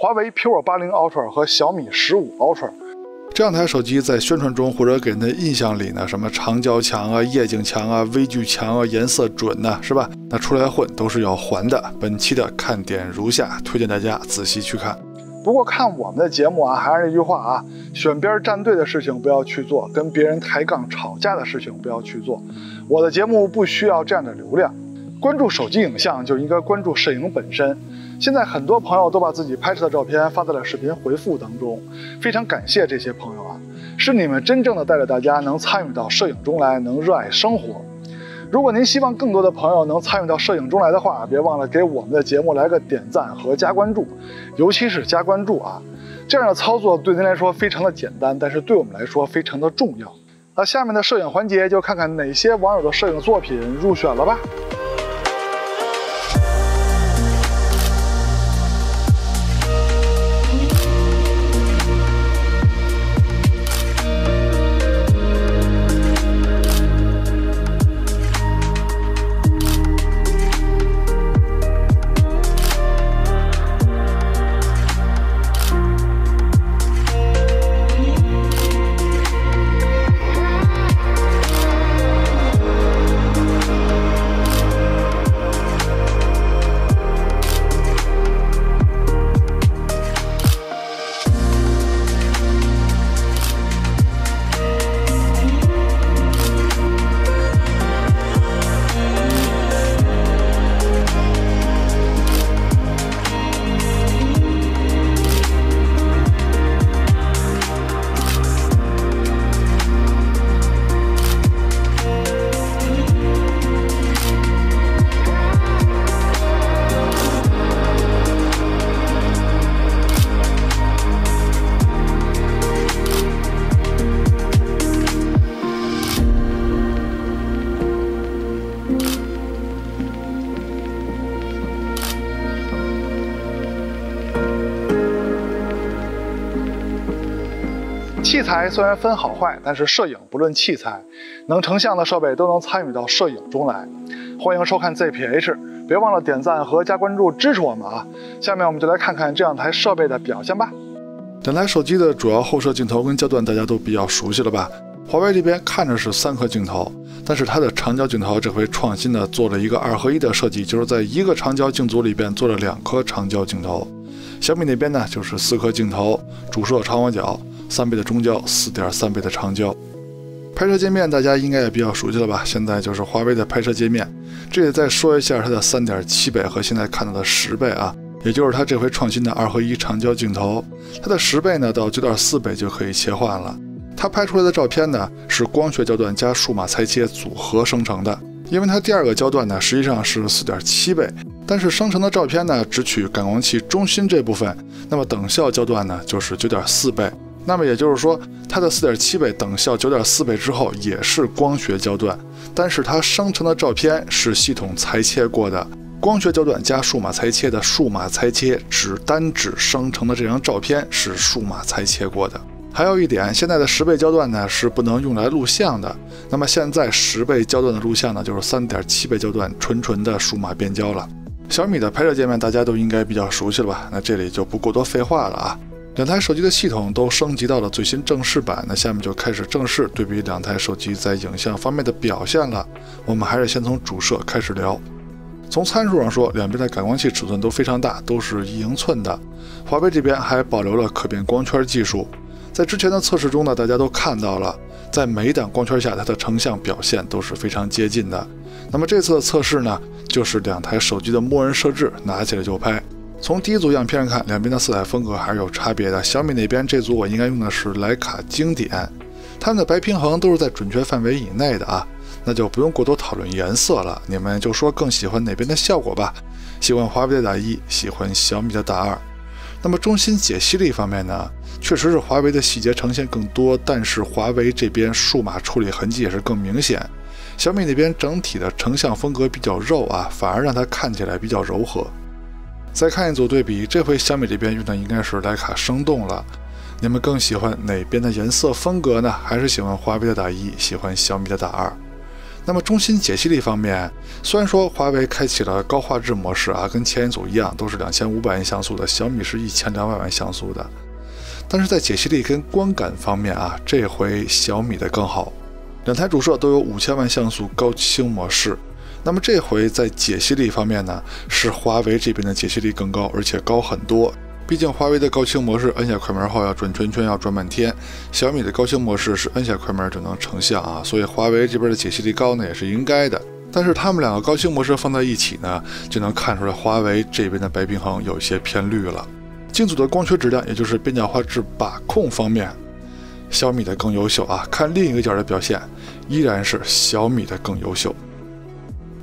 华为 P50 Ultra 和小米15 Ultra。这两台手机在宣传中或者给人的印象里呢，什么长焦强啊、夜景强啊、微距强啊、颜色准呐，是吧？那出来混都是要还的。本期的看点如下，推荐大家仔细去看。不过看我们的节目啊，还是那句话啊，选边站队的事情不要去做，跟别人抬杠吵架的事情不要去做。我的节目不需要这样的流量。关注手机影像就应该关注摄影本身。现在很多朋友都把自己拍摄的照片发在了视频回复当中，非常感谢这些朋友啊，是你们真正的带着大家能参与到摄影中来，能热爱生活。如果您希望更多的朋友能参与到摄影中来的话，别忘了给我们的节目来个点赞和加关注，尤其是加关注啊，这样的操作对您来说非常的简单，但是对我们来说非常的重要。那下面的摄影环节就看看哪些网友的摄影作品入选了吧。器材虽然分好坏，但是摄影不论器材，能成像的设备都能参与到摄影中来。欢迎收看 ZPH， 别忘了点赞和加关注支持我们啊！下面我们就来看看这两台设备的表现吧。两台手机的主要后摄镜头跟焦段大家都比较熟悉了吧？华为这边看着是3颗镜头，但是它的长焦镜头这回创新的做了一个2合1的设计，就是在一个长焦镜组里边做了2颗长焦镜头。小米那边呢就是4颗镜头，主摄长广角，3倍的中焦，4.3倍的长焦。拍摄界面大家应该也比较熟悉了吧？现在就是华为的拍摄界面，这里再说一下它的3.7倍和现在看到的10倍啊，也就是它这回创新的2合1长焦镜头。它的10倍呢到9.4倍就可以切换了。它拍出来的照片呢是光学焦段加数码裁切组合生成的，因为它第2个焦段呢实际上是4.7倍，但是生成的照片呢只取感光器中心这部分，那么等效焦段呢就是9.4倍。那么也就是说，它的4.7倍等效9.4倍之后也是光学焦段，但是它生成的照片是系统裁切过的。光学焦段加数码裁切的数码裁切单指生成的这张照片是数码裁切过的。还有一点，现在的10倍焦段呢是不能用来录像的，那么现在10倍焦段的录像呢就是3.7倍焦段纯的数码变焦了。小米的拍摄界面大家都应该比较熟悉了吧？那这里就不过多废话了啊。两台手机的系统都升级到了最新正式版，那下面就开始正式对比两台手机在影像方面的表现了。我们还是先从主摄开始聊。从参数上说，两边的感光器尺寸都非常大，都是1英寸的。华为这边还保留了可变光圈技术。在之前的测试中呢，大家都看到了，在每档光圈下它的成像表现都是非常接近的。那么这次的测试呢，就是两台手机的默认设置，拿起来就拍。从第一组样片上看，两边的色彩风格还是有差别的。小米那边这组我应该用的是徕卡经典，它们的白平衡都是在准确范围以内的啊，那就不用过多讨论颜色了，你们就说更喜欢哪边的效果吧。喜欢华为的打1，喜欢小米的打2。那么中心解析力方面呢，确实是华为的细节呈现更多，但是华为这边数码处理痕迹也是更明显。小米那边整体的成像风格比较肉啊，反而让它看起来比较柔和。再看一组对比，这回小米这边用的应该是徕卡生动了。你们更喜欢哪边的颜色风格呢？还是喜欢华为的打1，喜欢小米的打2？那么中心解析力方面，虽然说华为开启了高画质模式啊，跟前一组一样都是2500万像素的，小米是1200万像素的，但是在解析力跟观感方面啊，这回小米的更好。两台主摄都有5000万像素高清模式，那么这回在解析力方面呢，是华为这边的解析力更高，而且高很多。毕竟华为的高清模式摁下快门后要转圈圈，要转半天，小米的高清模式是摁下快门就能成像啊，所以华为这边的解析力高呢也是应该的。但是他们两个高清模式放在一起呢，就能看出来华为这边的白平衡有一些偏绿了。镜组的光学质量，也就是变焦画质把控方面，小米的更优秀啊。看另一个角的表现，依然是小米的更优秀。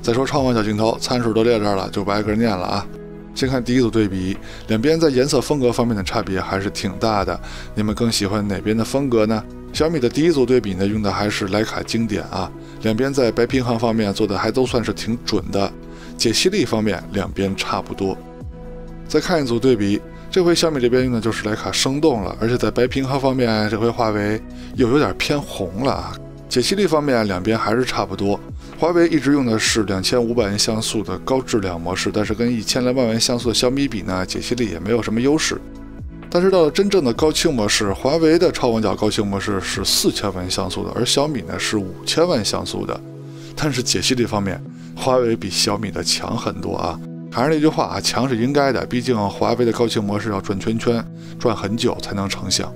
再说超广角镜头，参数都列这儿了，就不挨个念了啊。先看第一组对比，两边在颜色风格方面的差别还是挺大的。你们更喜欢哪边的风格呢？小米的第一组对比呢，用的还是徕卡经典啊，两边在白平衡方面做的还都算是挺准的。解析力方面，两边差不多。再看一组对比，这回小米这边用的就是徕卡生动了，而且在白平衡方面，这回华为又有点偏红了啊。解析力方面，两边还是差不多。华为一直用的是2500万像素的高质量模式，但是跟1000万像素的小米比呢，解析力也没有什么优势。但是到了真正的高清模式，华为的超广角高清模式是4000万像素的，而小米呢是5000万像素的。但是解析力方面，华为比小米的强很多啊。还是那句话啊，强是应该的，毕竟华为的高清模式要转圈圈，转很久才能成像。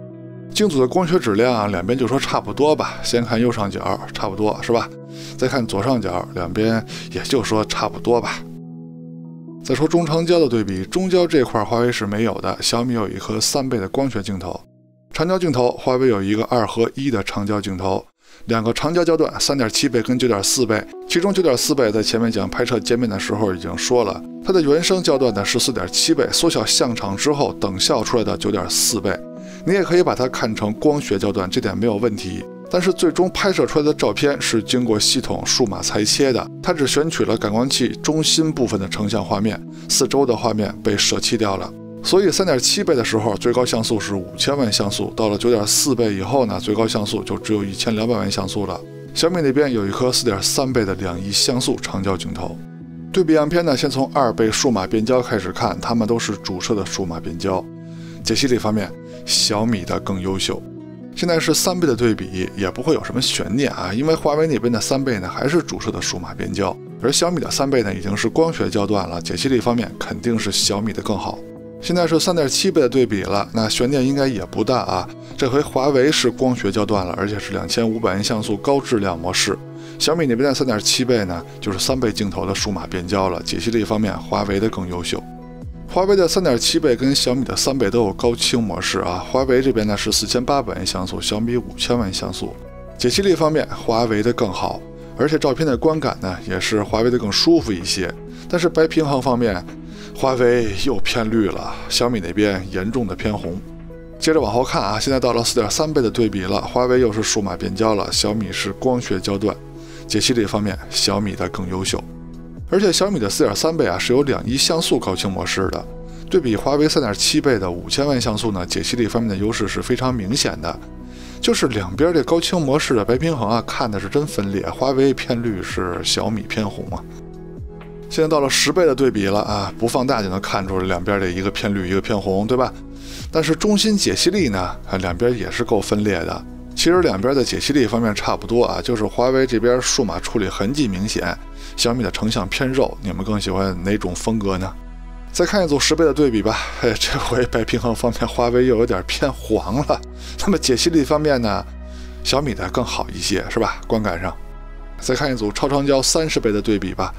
镜组的光学质量，两边就说差不多吧。先看右上角，差不多是吧？再看左上角，两边也就说差不多吧。再说中长焦的对比，中焦这块华为是没有的，小米有一颗3倍的光学镜头。长焦镜头，华为有一个2合1的长焦镜头，两个长焦焦段3.7倍跟9.4倍，其中9.4倍在前面讲拍摄界面的时候已经说了，它的原生焦段呢是4.7倍，缩小相场之后等效出来的9.4倍。你也可以把它看成光学焦段，这点没有问题。但是最终拍摄出来的照片是经过系统数码裁切的，它只选取了感光器中心部分的成像画面，四周的画面被舍弃掉了。所以3.7倍的时候最高像素是5000万像素，到了9.4倍以后呢，最高像素就只有1200万像素了。小米那边有一颗4.3倍的2亿像素长焦镜头。对比样片呢，先从2倍数码变焦开始看，它们都是主摄的数码变焦。解析力方面，小米的更优秀。现在是3倍的对比，也不会有什么悬念啊，因为华为那边的3倍呢还是主摄的数码变焦，而小米的3倍呢已经是光学焦段了，解析力方面肯定是小米的更好。现在是3.7倍的对比了，那悬念应该也不大啊。这回华为是光学焦段了，而且是2500万像素高质量模式。小米那边的3.7倍呢，就是3倍镜头的数码变焦了，解析力方面华为的更优秀。华为的3.7倍跟小米的3倍都有高清模式啊，华为这边呢是4800万像素，小米5000万像素。解析力方面，华为的更好，而且照片的观感呢也是华为的更舒服一些。但是白平衡方面，华为又偏绿了，小米那边严重的偏红。接着往后看啊，现在到了4.3倍的对比了，华为又是数码变焦了，小米是光学焦段。解析力方面，小米的更优秀。而且小米的4.3倍啊是有2亿像素高清模式的，对比华为3.7倍的5000万像素呢，解析力方面的优势是非常明显的。就是两边这高清模式的白平衡啊，看的是真分裂，华为偏绿是小米偏红啊。现在到了10倍的对比了啊，不放大就能看出来两边的一个偏绿一个偏红，对吧？但是中心解析力呢，两边也是够分裂的。其实两边的解析力方面差不多啊，就是华为这边数码处理痕迹明显，小米的成像偏肉，你们更喜欢哪种风格呢？再看一组10倍的对比吧，这回白平衡方面华为又有点偏黄了。那么解析力方面呢，小米的更好一些，是吧？观感上。再看一组超长焦30倍的对比吧，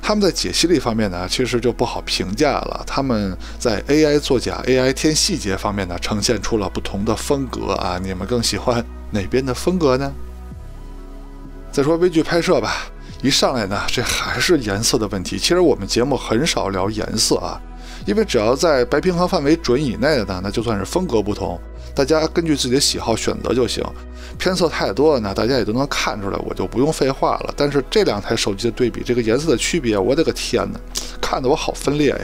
他们在解析力方面呢，其实就不好评价了。他们在 AI 作假、AI 添细节方面呢，呈现出了不同的风格啊，你们更喜欢哪边的风格呢？再说微距拍摄吧，一上来呢，这还是颜色的问题。其实我们节目很少聊颜色啊，因为只要在白平衡范围准以内的呢，那就算是风格不同，大家根据自己的喜好选择就行。偏色太多了呢，大家也都能看出来，我就不用废话了。但是这两台手机的对比，这个颜色的区别，我的个天哪，看得我好分裂呀！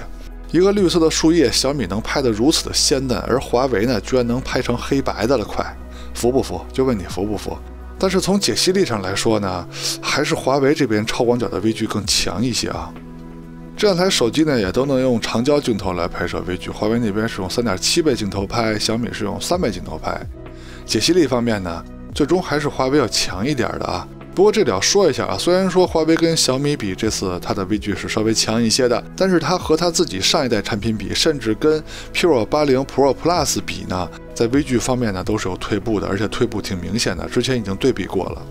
一个绿色的树叶，小米能拍得如此的鲜嫩，而华为呢，居然能拍成黑白的了，快服不服？就问你服不服？但是从解析力上来说呢，还是华为这边超广角的微距更强一些啊。这两台手机呢也都能用长焦镜头来拍摄微距，华为那边是用3.7倍镜头拍，小米是用3倍镜头拍。解析力方面呢，最终还是华为要强一点的啊。不过这里要说一下啊，虽然说华为跟小米比，这次它的微距是稍微强一些的，但是它和它自己上一代产品比，甚至跟 P80 Pro Plus 比呢，在微距方面呢都是有退步的，而且退步挺明显的，之前已经对比过了。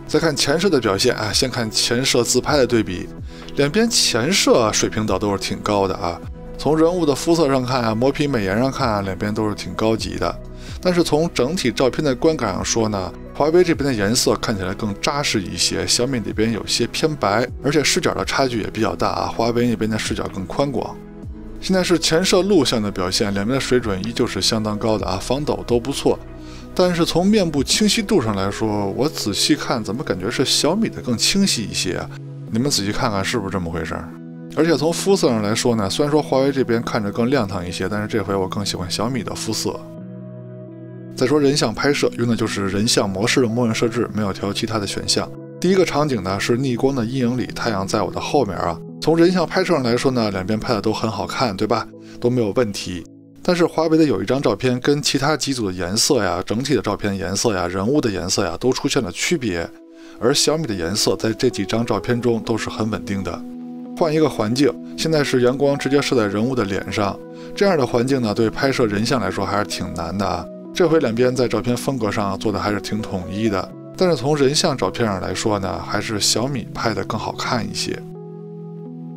再看前摄的表现啊，先看前摄自拍的对比，两边前摄水平倒都是挺高的啊。从人物的肤色上看啊，磨皮美颜上看啊，两边都是挺高级的。但是从整体照片的观感上说呢，华为这边的颜色看起来更扎实一些，小米那边有些偏白，而且视角的差距也比较大啊，华为那边的视角更宽广。现在是前摄录像的表现，两边的水准依旧是相当高的啊，防抖都不错。但是从面部清晰度上来说，我仔细看怎么感觉是小米的更清晰一些啊？你们仔细看看是不是这么回事？而且从肤色上来说呢，虽然说华为这边看着更亮堂一些，但是这回我更喜欢小米的肤色。再说人像拍摄，用的就是人像模式的默认设置，没有调其他的选项。第一个场景呢是逆光的阴影里，太阳在我的后面啊。从人像拍摄上来说呢，两边拍的都很好看，对吧？都没有问题。但是华为的有一张照片跟其他几组的颜色呀、整体的照片颜色呀、人物的颜色呀都出现了区别，而小米的颜色在这几张照片中都是很稳定的。换一个环境，现在是阳光直接射在人物的脸上，这样的环境呢，对拍摄人像来说还是挺难的啊。这回两边在照片风格上做的还是挺统一的，但是从人像照片上来说呢，还是小米拍的更好看一些。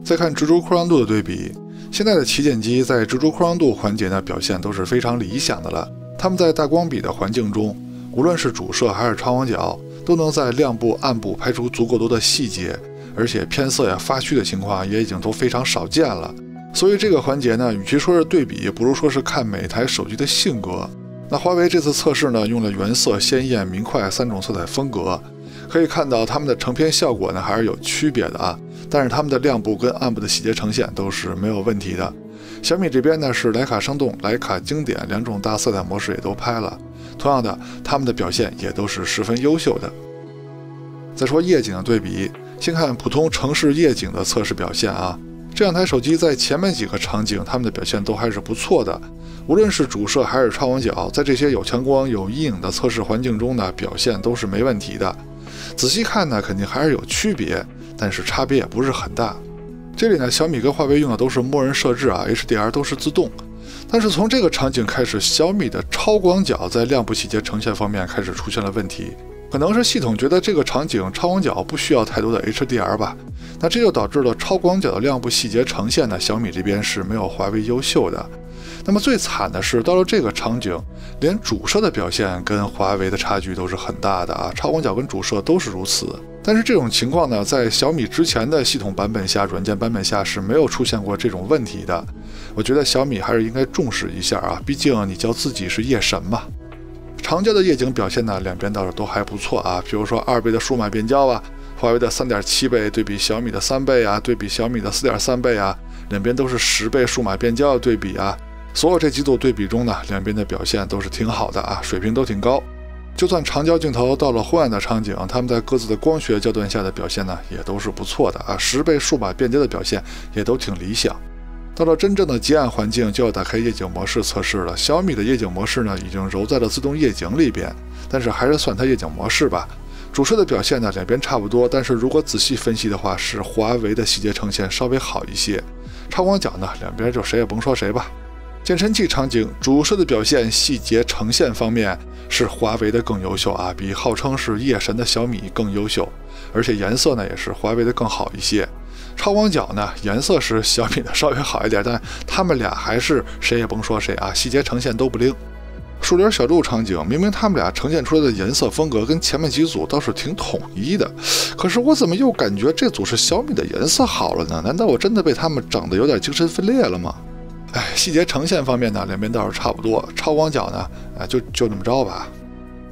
再看直珠扩张度的对比，现在的旗舰机在直珠扩张度环节呢表现都是非常理想的了。它们在大光比的环境中，无论是主摄还是超广角，都能在亮部、暗部拍出足够多的细节，而且偏色呀、发虚的情况也已经都非常少见了。所以这个环节呢，与其说是对比，不如说是看每台手机的性格。那华为这次测试呢，用了原色、鲜艳、明快3种色彩风格，可以看到它们的成片效果呢还是有区别的啊。但是它们的亮部跟暗部的细节呈现都是没有问题的。小米这边呢是徕卡生动、徕卡经典两种大色彩模式也都拍了，同样的，它们的表现也都是十分优秀的。再说夜景的对比，先看普通城市夜景的测试表现啊。这两台手机在前面几个场景，它们的表现都还是不错的。无论是主摄还是超广角，在这些有强光、有阴影的测试环境中呢，表现都是没问题的。仔细看呢，肯定还是有区别，但是差别也不是很大。这里呢，小米跟华为用的都是默认设置啊 ，HDR 都是自动。但是从这个场景开始，小米的超广角在亮部细节呈现方面开始出现了问题。可能是系统觉得这个场景超广角不需要太多的 HDR 吧，那这就导致了超广角的亮部细节呈现呢，小米这边是没有华为优秀的。那么最惨的是，到了这个场景，连主摄的表现跟华为的差距都是很大的啊，超广角跟主摄都是如此。但是这种情况呢，在小米之前的系统版本下、软件版本下是没有出现过这种问题的。我觉得小米还是应该重视一下啊，毕竟你叫自己是夜神嘛。长焦的夜景表现呢，两边倒是都还不错啊，比如说2倍的数码变焦啊，华为的3.7倍对比小米的3倍啊，对比小米的4.3倍啊，两边都是10倍数码变焦的对比啊。所有这几组对比中呢，两边的表现都是挺好的啊，水平都挺高。就算长焦镜头到了昏暗的场景，他们在各自的光学焦段下的表现呢，也都是不错的啊，10倍数码变焦的表现也都挺理想。到了真正的极暗环境，就要打开夜景模式测试了。小米的夜景模式呢，已经揉在了自动夜景里边，但是还是算它夜景模式吧。主摄的表现呢，两边差不多，但是如果仔细分析的话，是华为的细节呈现稍微好一些。超广角呢，两边就谁也甭说谁吧。健身器场景，主摄的表现细节呈现方面是华为的更优秀啊，比号称是夜神的小米更优秀，而且颜色呢也是华为的更好一些。超广角呢，颜色是小米的稍微好一点，但他们俩还是谁也甭说谁啊，细节呈现都不灵。树林小路场景，明明他们俩呈现出来的颜色风格跟前面几组倒是挺统一的，可是我怎么又感觉这组是小米的颜色好了呢？难道我真的被他们整得有点精神分裂了吗？细节呈现方面呢，两边倒是差不多。超广角呢，就那么着吧。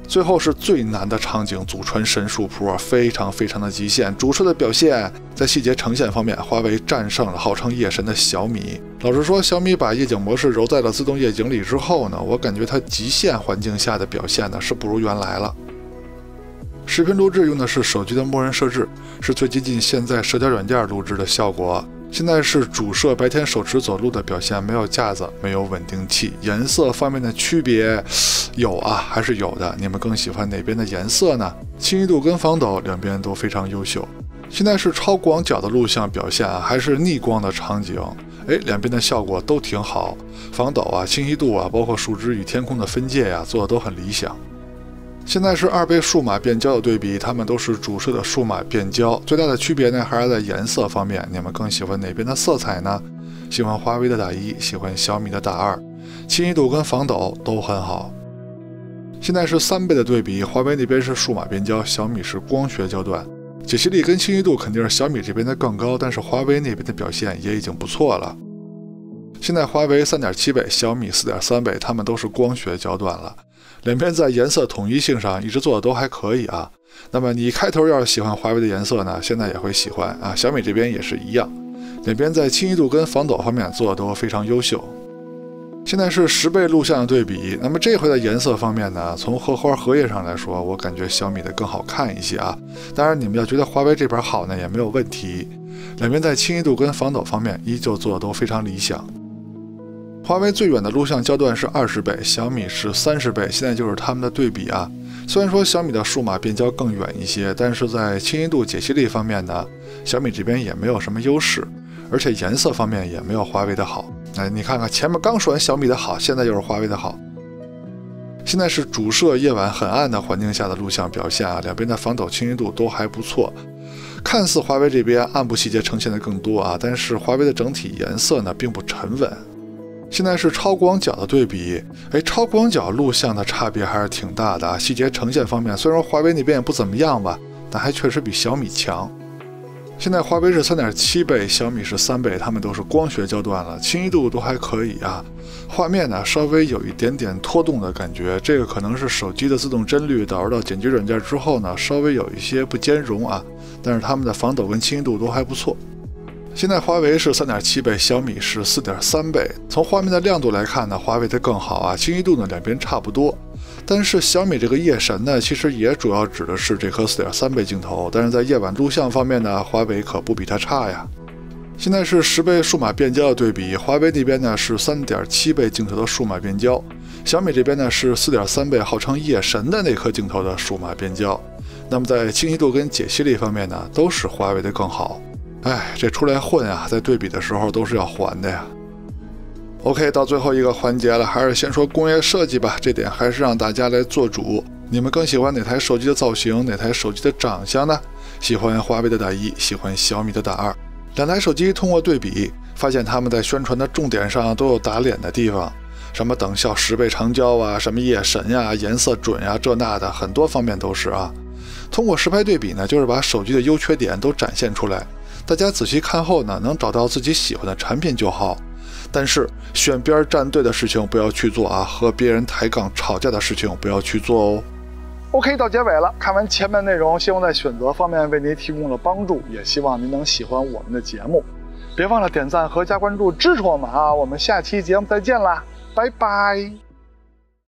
最后是最难的场景，祖传神树坡，非常的极限。主摄的表现在细节呈现方面，华为战胜了号称夜神的小米。老实说，小米把夜景模式揉在了自动夜景里之后呢，我感觉它极限环境下的表现呢是不如原来了。视频录制用的是手机的默认设置，是最接近现在社交软件录制的效果。现在是主摄白天手持走路的表现，没有架子，没有稳定器。颜色方面的区别有啊，还是有的。你们更喜欢哪边的颜色呢？清晰度跟防抖两边都非常优秀。现在是超广角的录像表现啊，还是逆光的场景？两边的效果都挺好，防抖啊、清晰度啊，包括树枝与天空的分界呀，做的都很理想。现在是2倍数码变焦的对比，它们都是主摄的数码变焦，最大的区别呢还是在颜色方面。你们更喜欢哪边的色彩呢？喜欢华为的大1，喜欢小米的大2，清晰度跟防抖都很好。现在是3倍的对比，华为那边是数码变焦，小米是光学焦段。解析力跟清晰度肯定是小米这边的更高，但是华为那边的表现也已经不错了。现在华为3.7倍，小米4.3倍，它们都是光学焦段了。两边在颜色统一性上一直做的都还可以啊。那么你开头要是喜欢华为的颜色呢，现在也会喜欢啊。小米这边也是一样，两边在清晰度跟防抖方面做的都非常优秀。现在是10倍录像的对比，那么这回的颜色方面呢，从荷花荷叶上来说，我感觉小米的更好看一些啊。当然你们要觉得华为这边好呢，也没有问题。两边在清晰度跟防抖方面依旧做的都非常理想。华为最远的录像焦段是20倍，小米是30倍，现在就是它们的对比啊。虽然说小米的数码变焦更远一些，但是在清晰度、解析力方面呢，小米这边也没有什么优势，而且颜色方面也没有华为的好。你看看前面刚说完小米的好，现在又是华为的好。现在是主摄夜晚很暗的环境下的录像表现啊，两边的防抖清晰度都还不错。看似华为这边暗部细节呈现的更多啊，但是华为的整体颜色呢并不沉稳。现在是超广角的对比，超广角录像的差别还是挺大的啊。细节呈现方面，虽然说华为那边也不怎么样吧，但还确实比小米强。现在华为是3.7倍，小米是3倍，它们都是光学焦段了，清晰度都还可以啊。画面呢稍微有一点点拖动的感觉，这个可能是手机的自动帧率导致到剪辑软件之后呢，稍微有一些不兼容啊。但是它们的防抖跟清晰度都还不错。现在华为是3.7倍，小米是4.3倍。从画面的亮度来看呢，华为的更好啊，清晰度呢两边差不多。但是小米这个夜神呢，其实也主要指的是这颗4.3倍镜头，但是在夜晚录像方面呢，华为可不比它差呀。现在是10倍数码变焦的对比，华为那边呢是3.7倍镜头的数码变焦，小米这边呢是4.3倍，号称夜神的那颗镜头的数码变焦。那么在清晰度跟解析力方面呢，都是华为的更好。这出来混啊，在对比的时候都是要还的呀。OK， 到最后一个环节了，还是先说工业设计吧，这点还是让大家来做主。你们更喜欢哪台手机的造型，哪台手机的长相呢？喜欢华为的大1，喜欢小米的大2。两台手机通过对比，发现他们在宣传的重点上都有打脸的地方，什么等效10倍长焦啊，什么夜神呀、颜色准呀，这那的，很多方面都是啊。通过实拍对比呢，就是把手机的优缺点都展现出来。大家仔细看后呢，能找到自己喜欢的产品就好。但是选边站队的事情不要去做啊，和别人抬杠吵架的事情不要去做哦。OK， 到结尾了，看完前面内容，希望在选择方面为您提供了帮助，也希望您能喜欢我们的节目。别忘了点赞和加关注支持我们啊！我们下期节目再见啦，拜拜。